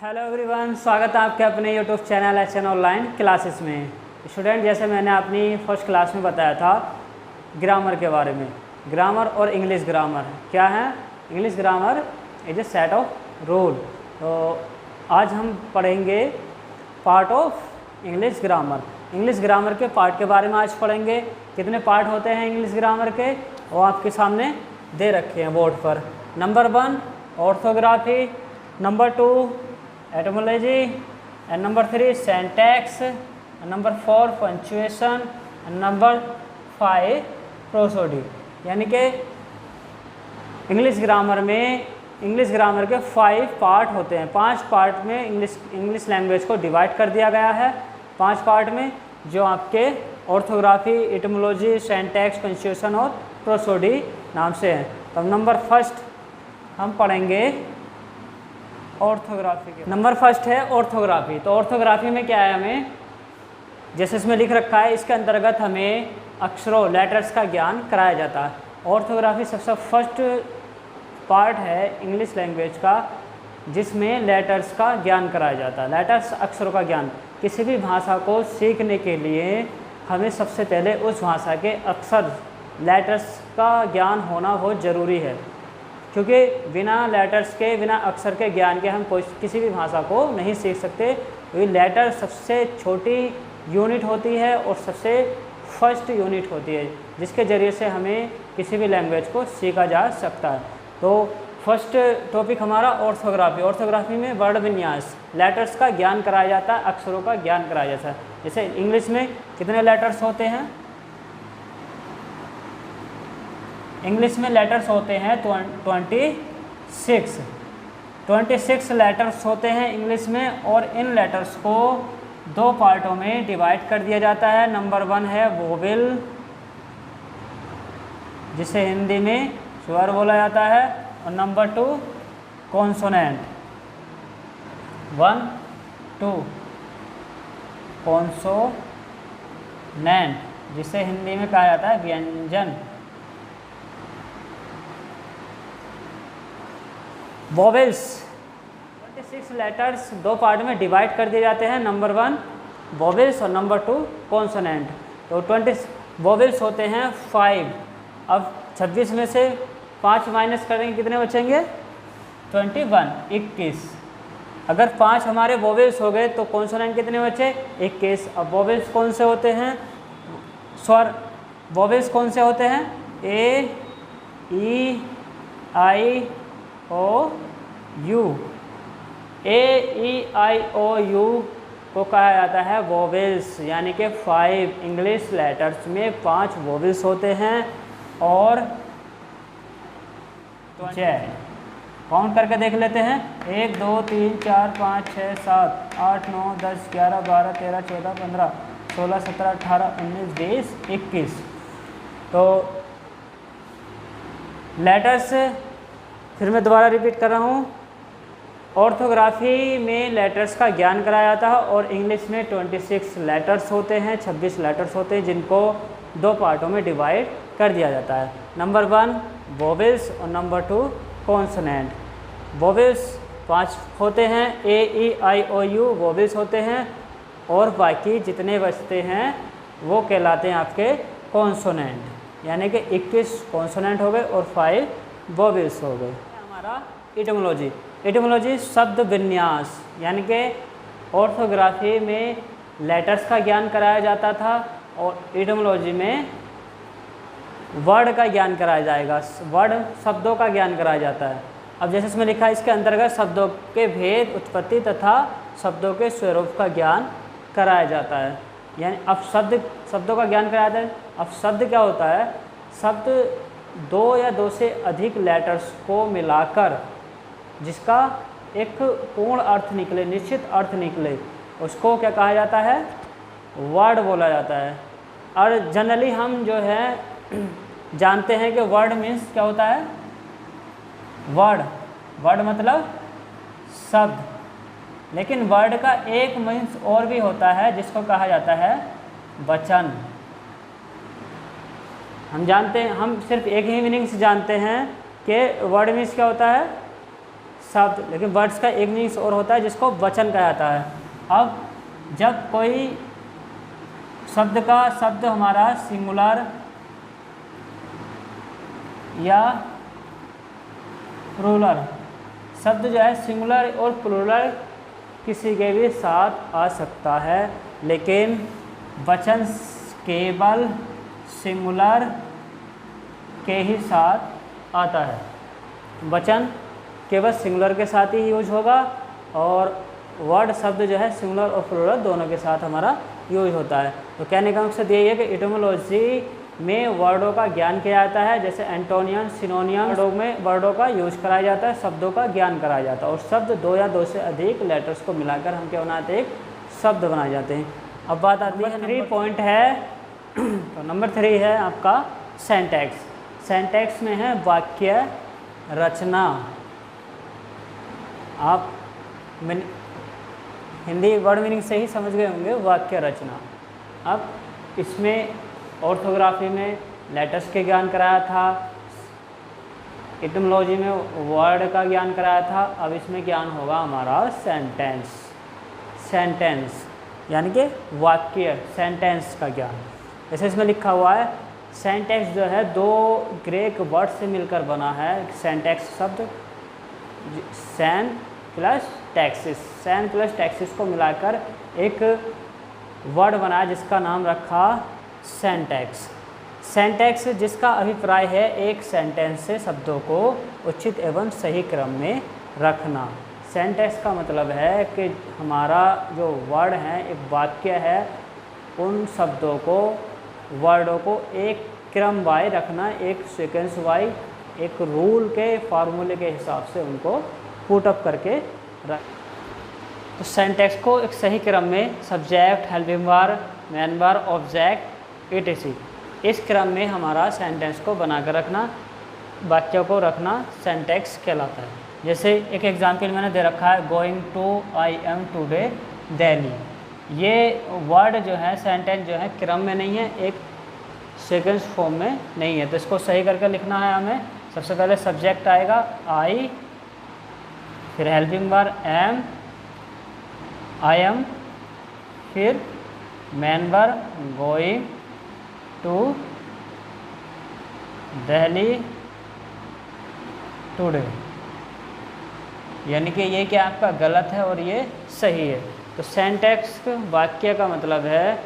Hello everyone, स्वागत है आपके अपने YouTube channel HN online classes में। स्टूडेंट, जैसे मैंने अपनी फर्स्ट क्लास में बताया था ग्रामर के बारे में, ग्रामर और इंग्लिश ग्रामर क्या है। English grammar is a set of rule. तो आज हम पढ़ेंगे part of English grammar. English grammar के पार्ट के बारे में आज पढ़ेंगे। कितने पार्ट होते हैं इंग्लिश ग्रामर के, वो आपके सामने दे रखे हैं बोर्ड पर। Number 1 orthography, number 2 etymology, and number 3 syntax, number 4 punctuation, and number 5 prosody. यानी कि इंग्लिश ग्रामर के 5 पार्ट होते हैं। 5 पार्ट में इंग्लिश लैंग्वेज को डिवाइड कर दिया गया है। 5 पार्ट में जो आपके ऑर्थोग्राफी, एटमोलॉजी, सिंटैक्स, पंक्चुएशन और प्रोसोडी नाम से हैं। तो नंबर फर्स्ट हम पढ़ेंगे ऑर्थोग्राफी के। नंबर फर्स्ट है ऑर्थोग्राफी। तो ऑर्थोग्राफी में क्या है, हमें जैसे इसमें लिख रखा है, इसके अंतर्गत हमें अक्षरों, लेटर्स का ज्ञान कराया जाता है। ऑर्थोग्राफी सबसे फर्स्ट पार्ट है इंग्लिश लैंग्वेज का जिसमें लेटर्स का ज्ञान कराया जाता है। लेटर्स, अक्षरों का ज्ञान। किसी भी भाषा को सीखने के लिए हमें सबसे पहले उस भाषा के अक्षर, लेटर्स का ज्ञान होना बहुत ज़रूरी है, क्योंकि बिना लेटर्स के, बिना अक्षर के ज्ञान के हम किसी भी भाषा को नहीं सीख सकते। क्योंकि लेटर सबसे छोटी यूनिट होती है और सबसे फर्स्ट यूनिट होती है जिसके ज़रिए से हमें किसी भी लैंग्वेज को सीखा जा सकता है। तो फर्स्ट टॉपिक हमारा ऑर्थोग्राफी। ऑर्थोग्राफी में वर्ण विन्यास, लेटर्स का ज्ञान कराया जाता है, अक्षरों का ज्ञान कराया जाता है। जैसे इंग्लिश में कितने लेटर्स होते हैं? इंग्लिश में लेटर्स होते हैं 26 लेटर्स होते हैं इंग्लिश में, और इन लेटर्स को 2 पार्टों में डिवाइड कर दिया जाता है। नंबर 1 है वोवेल, जिसे हिंदी में स्वर बोला जाता है, और नंबर 2 कॉन्सोनेंट। 1 2 कॉन्सोनेंट, जिसे हिंदी में कहा जाता है व्यंजन। वोवेल्स 26 लेटर्स 2 पार्ट में डिवाइड कर दिए जाते हैं। नंबर 1 वोवेल्स और नंबर 2 कॉन्सोनेंट। तो 20 वोवेल्स होते हैं 5। अब 26 में से 5 माइनस करेंगे, कितने बचेंगे? 21। अगर 5 हमारे वोवेल्स हो गए तो कॉन्सोनेंट कितने बचे? 21। अब वोवेल्स कौन से होते हैं? स्वर। वोवेल्स कौन से होते हैं? ए, ई, आई, ओ, you. A, E, I, O, you को कहा जाता है वोवेल्स। यानी कि 5 इंग्लिश लेटर्स में 5 वोवेल्स होते हैं। और काउंट करके देख लेते हैं। 1 2 3 4 5 6 7 8 9 10 11 12 13 14 15 16 17 18 19 20 21। तो लेटर्स फिर मैं दोबारा रिपीट कर रहा हूँ। ऑर्थोग्राफी में लेटर्स का ज्ञान कराया जाता है और इंग्लिश में 26 लेटर्स होते हैं, 26 लेटर्स होते हैं, जिनको 2 पार्टों में डिवाइड कर दिया जाता है। नंबर 1 वोवेल्स और नंबर 2 कॉन्सोनेंट। वोवेल्स 5 होते हैं, ए, ई, आई, ओ, यू वोवेल्स होते हैं, और बाकी जितने बचते हैं वो कहलाते हैं आपके कॉन्सोनेंट। यानी कि 21 कॉन्सोनेंट हो गए और 5 वोवेल्स हो गए। हमारा एटिमोलॉजी। एटिमोलॉजी शब्द विन्यास, यानी कि ऑर्थोग्राफी में लेटर्स का ज्ञान कराया जाता था और एटिमोलॉजी में वर्ड का ज्ञान कराया जाएगा। वर्ड, शब्दों का ज्ञान कराया जाता है। अब जैसे इसमें लिखा है, इसके अंतर्गत शब्दों के भेद, उत्पत्ति तथा शब्दों के स्वरूप का ज्ञान कराया जाता है। यानी अब शब्दों का ज्ञान कराया जाता है। अब शब्द क्या होता है? शब्द 2 या 2 से अधिक लेटर्स को मिलाकर जिसका एक पूर्ण अर्थ निकले, निश्चित अर्थ निकले, उसको क्या कहा जाता है? वर्ड बोला जाता है। और जनरली हम जो है जानते हैं कि वर्ड मीन्स क्या होता है? वर्ड मतलब शब्द। लेकिन वर्ड का एक मीन्स और भी होता है जिसको कहा जाता है वचन। हम जानते हैं, हम सिर्फ एक ही मीनिंग से जानते हैं कि वर्ड मीन्स क्या होता है? शब्द, लेकिन वर्ड्स का एक मीनिंग्स और होता है जिसको वचन कहा जाता है। अब जब कोई शब्द हमारा सिंगुलर या प्लूरल, शब्द जो है सिंगुलर और प्लूरल किसी के भी साथ आ सकता है, लेकिन वचन केवल सिंगुलर के ही साथ आता है। वचन केवल सिंगुलर के साथ ही यूज होगा और वर्ड शब्द जो है सिंगुलर और प्लूरल दोनों के साथ हमारा यूज होता है। तो कहने का मकसद यही है कि इटिमोलॉजी में वर्डों का ज्ञान किया जाता है, जैसे एंटोनियम, सिनोनियम में वर्डों का यूज कराया जाता है, शब्दों का ज्ञान कराया जाता है। और शब्द 2 या 2 से अधिक लेटर्स को मिलाकर हम क्या बनाते हैं, एक शब्द बनाए जाते हैं। अब बात आती है 3 पॉइंट है। तो नंबर 3 है आपका सेंटेक्स। सेंटेक्स में है वाक्य रचना। आप हिंदी वर्ड मीनिंग से ही समझ गए होंगे, वाक्य रचना। अब इसमें ऑर्थोग्राफी में लेटर्स के ज्ञान कराया था, एटिमोलॉजी में वर्ड का ज्ञान कराया था। अब इसमें ज्ञान होगा हमारा सेंटेंस। सेंटेंस यानी कि वाक्य, सेंटेंस का ज्ञान। जैसे इसमें लिखा हुआ है सेंटेक्स जो है 2 ग्रीक वर्ड से मिलकर बना है। सेंटेक्स शब्द syn plus taxis, syn plus taxis को मिलाकर एक वर्ड बना जिसका नाम रखा सेंटेक्स। सेंटेक्स जिसका अभिप्राय है एक सेंटेंस से शब्दों को उचित एवं सही क्रम में रखना। सेंटेक्स का मतलब है कि हमारा जो वर्ड है, एक वाक्य है, उन शब्दों को, वर्डों को एक क्रम वाई रखना, एक सीक्वेंस वाई, एक रूल के फार्मूले के हिसाब से उनको पुटअप करके रख। तो सेंटेक्स को एक सही क्रम में subject, helping verb, main verb, object, etc. इस क्रम में हमारा सेंटेंस को बनाकर रखना, वाक्यों को रखना सेंटेक्स कहलाता है। जैसे एक एग्जाम्पल मैंने दे रखा है, going to, I am today Delhi. ये वर्ड जो है, सेंटेंस जो है क्रम में नहीं है, एक सीक्वेंस फॉर्म में नहीं है। तो इसको सही करके लिखना है हमें। सबसे पहले सब्जेक्ट आएगा आई, फिर helping verb am, I am, फिर main verb going to Delhi today. यानी कि ये क्या आपका गलत है और ये सही है। तो सेंटेक्स वाक्य का मतलब है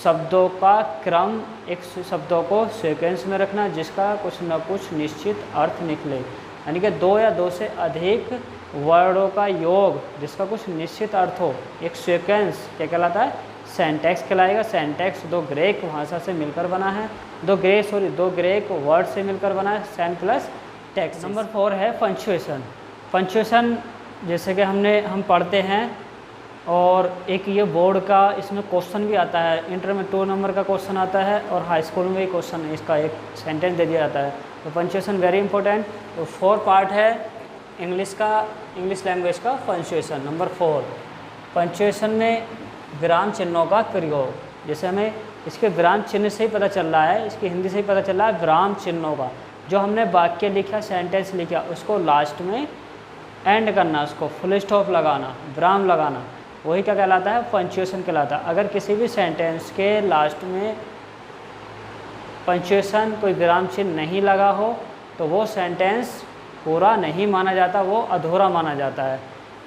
शब्दों का क्रम, एक शब्दों को सीक्वेंस में रखना जिसका कुछ न कुछ निश्चित अर्थ निकले। यानी कि 2 या 2 से अधिक वर्डों का योग जिसका कुछ निश्चित अर्थ हो, एक सीक्वेंस क्या कहलाता है, सेंटेक्स कहलाएगा। सेंटेक्स 2 ग्रीक भाषा से मिलकर बना है, 2 ग्रीक वर्ड से मिलकर बना है, सेन प्लस टेक्स्ट। नंबर 4 है पंक्चुएशन। पंक्चुएशन जैसे कि हम पढ़ते हैं, और एक ये बोर्ड का इसमें क्वेश्चन भी आता है, इंटर में 2 नंबर का क्वेश्चन आता है और हाई स्कूल में भी क्वेश्चन है, इसका एक सेंटेंस दे दिया जाता है। तो पंक्चुएशन वेरी इंपॉर्टेंट। तो 4 पार्ट है इंग्लिश लैंग्वेज का पंक्चुएशन। नंबर 4, पंक्चुएशन में विराम चिन्हों का प्रयोग। जैसे हमें इसके विराम चिन्ह से ही पता चल रहा है, इसकी हिंदी से ही पता चल रहा है, विराम चिन्हों का। जो हमने वाक्य लिखा, सेंटेंस लिखा, उसको लास्ट में एंड करना, उसको फुल स्टॉप लगाना, विराम लगाना, वही क्या कहलाता है, पंक्चुएशन कहलाता है। अगर किसी भी सेंटेंस के लास्ट में पंक्चुएशन, कोई विराम चिन्ह नहीं लगा हो तो वो सेंटेंस पूरा नहीं माना जाता, वो अधूरा माना जाता है।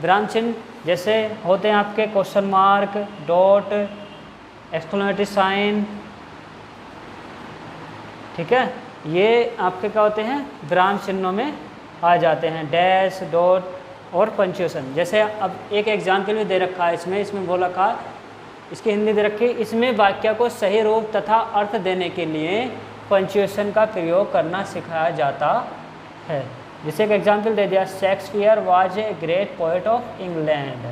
विराम चिन्ह जैसे होते हैं आपके question mark, dot, exclamatory sign, ठीक है, ये आपके क्या होते हैं, विराम चिन्हों में आ जाते हैं, डैश, डॉट और पंक्चुएशन। जैसे अब एक एग्जाम्पल भी दे रखा है इसमें बोल रखा, इसकी हिंदी दे रखी, इसमें वाक्य को सही रूप तथा अर्थ देने के लिए पंक्चुएशन का प्रयोग करना सिखाया जाता है। जैसे एक एग्जाम्पल दे दिया, Shakespeare was a great poet of England.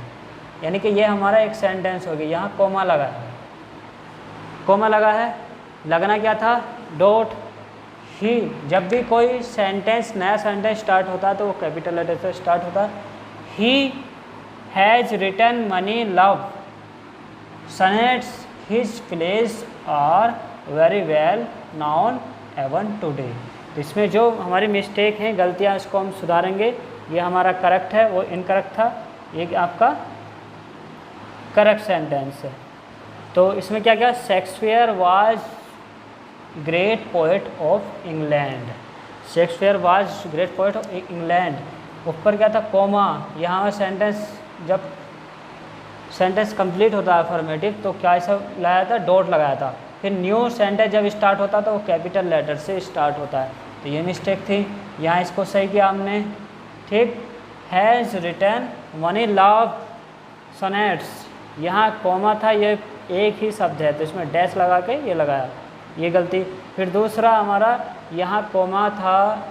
यानी कि ये हमारा एक सेंटेंस हो गया, यहाँ कोमा लगा है, कोमा लगा है, लगना क्या था, डॉट। ही, जब भी कोई सेंटेंस, नया सेंटेंस स्टार्ट होता है तो वो कैपिटल लेटर से स्टार्ट होता है। He has written many love sonnets, his plays are very well known even today. तो इसमें जो हमारी मिस्टेक हैं, गलतियाँ, इसको हम सुधारेंगे। ये हमारा करेक्ट है, वो इनकरेक्ट था, ये आपका करेक्ट सेंटेंस है। तो इसमें क्या क्या, Shakespeare was great poet of England, Shakespeare was great poet of England, ऊपर क्या था, कॉमा, यहाँ सेंटेंस, जब सेंटेंस कंप्लीट होता है अफर्मेटिव तो क्या ऐसा लाया था, डॉट लगाया था। फिर न्यू सेंटेंस जब स्टार्ट होता तो वो कैपिटल लेटर से स्टार्ट होता है, तो ये मिस्टेक थी, यहाँ इसको सही किया हमने, ठीक। Has written many love sonnets, यहाँ कॉमा था, ये एक ही शब्द है तो इसमें डैश लगा के ये लगाया, ये गलती। फिर दूसरा हमारा यहाँ कॉमा था,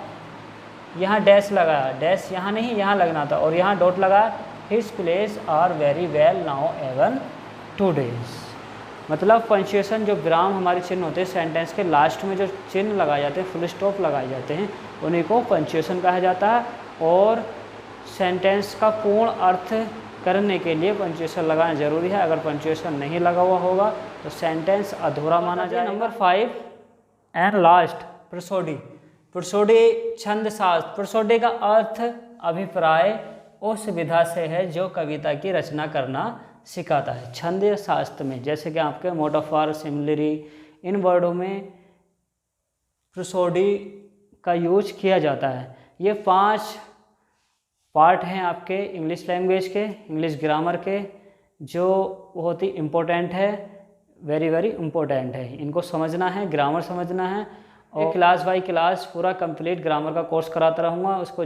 यहाँ डैश लगाया, डैश यहाँ नहीं यहाँ लगना था, और यहाँ डॉट लगाया। His plays are very well now even today's, मतलब पंक्चुएशन, जो विराम हमारे चिन्ह होते हैं सेंटेंस के लास्ट में जो चिन्ह लगाए जाते हैं, फुल स्टॉप लगाए जाते हैं, उन्हीं को पंक्चुएशन कहा जाता है। और सेंटेंस का पूर्ण अर्थ करने के लिए पंक्चुएशन लगाना जरूरी है, अगर पंक्चुएशन नहीं लगा हुआ होगा तो सेंटेंस अधूरा माना जाए। Number 5 and last, prosody. Prosody छंद शास्त्र, प्रोसोडी का अर्थ अभिप्राय उस विधा से है जो कविता की रचना करना सिखाता है। छंद शास्त्र में जैसे कि आपके मोटाफार, सिमिलरी, इन वर्डों में प्रोसोडी का यूज किया जाता है। ये 5 पार्ट हैं आपके इंग्लिश लैंग्वेज के, इंग्लिश ग्रामर के, जो बहुत ही इम्पोर्टेंट है, वेरी वेरी इम्पोर्टेंट है। इनको समझना है, ग्रामर समझना है। और क्लास बाय क्लास पूरा कंप्लीट ग्रामर का कोर्स कराता रहूँगा, उसको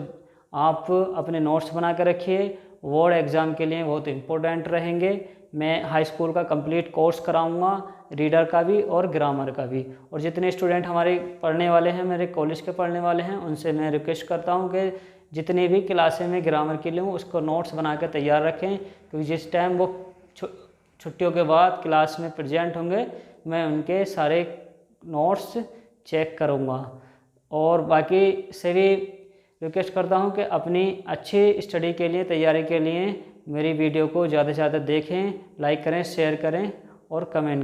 आप अपने नोट्स बना कर रखिए, बोर्ड एग्ज़ाम के लिए बहुत इम्पोर्टेंट रहेंगे। मैं हाई स्कूल का कंप्लीट कोर्स कराऊंगा, रीडर का भी और ग्रामर का भी। और जितने स्टूडेंट हमारे पढ़ने वाले हैं, मेरे कॉलेज के पढ़ने वाले हैं, उनसे मैं रिक्वेस्ट करता हूं कि जितनी भी क्लासें में ग्रामर के लिए हूँ उसको नोट्स बना कर तैयार रखें, क्योंकि जिस टाइम वो छुट्टियों के बाद क्लास में प्रेजेंट होंगे मैं उनके सारे नोट्स चेक करूँगा। और बाकी से भी रिक्वेस्ट करता हूं कि अपनी अच्छी स्टडी के लिए, तैयारी के लिए मेरी वीडियो को ज़्यादा से ज़्यादा देखें, लाइक करें, शेयर करें और कमेंट करें।